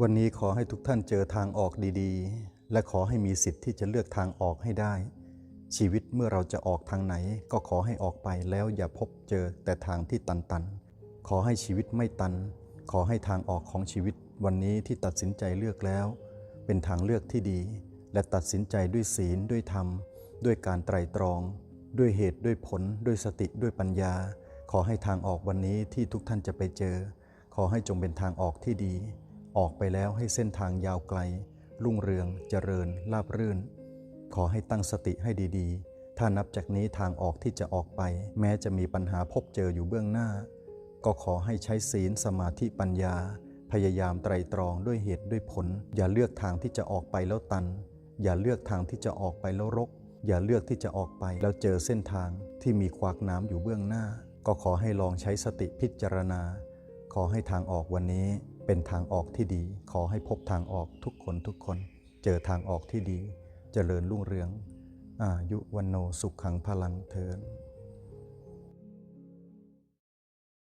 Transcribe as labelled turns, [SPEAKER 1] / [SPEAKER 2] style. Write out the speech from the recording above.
[SPEAKER 1] วันนี้ขอให้ทุกท่านเจอทางออกดีๆและขอให้มีสิทธิ์ที่จะเลือกทางออกให้ได้ชีวิตเมื่อเราจะออกทางไหนก็ขอให้ออกไปแล้วอย่าพบเจอแต่ทางที่ตันๆขอให้ชีวิตไม่ตันขอให้ทางออกของชีวิตวันนี้ที่ตัดสินใจเลือกแล้วเป็นทางเลือกที่ดีและตัดสินใจด้วยศีลด้วยธรรมด้วยการไตร่ตรองด้วยเหตุด้วยผลด้วยสติด้วยปัญญาขอให้ทางออกวันนี้ที่ทุกท่านจะไปเจอขอให้จงเป็นทางออกที่ดีออกไปแล้วให้เส้นทางยาวไกลรุ่งเรืองเจริญราบรื่นขอให้ตั้งสติให้ดีๆถ้านับจากนี้ทางออกที่จะออกไปแม้จะมีปัญหาพบเจออยู่เบื้องหน้าก็ขอให้ใช้ศีลสมาธิปัญญาพยายามไตร่ตรองด้วยเหตุด้วยผลอย่าเลือกทางที่จะออกไปแล้วตันอย่าเลือกทางที่จะออกไปแล้วรกอย่าเลือกที่จะออกไปแล้วเจอเส้นทางที่มีขวากหนามอยู่เบื้องหน้าก็ขอให้ลองใช้สติพิจารณาขอให้ทางออกวันนี้เป็นทางออกที่ดีขอให้พบทางออกทุกคนเจอทางออกที่ดีเจริญรุ่งเรืองอายุวันโนสุขขังพลังเทอญ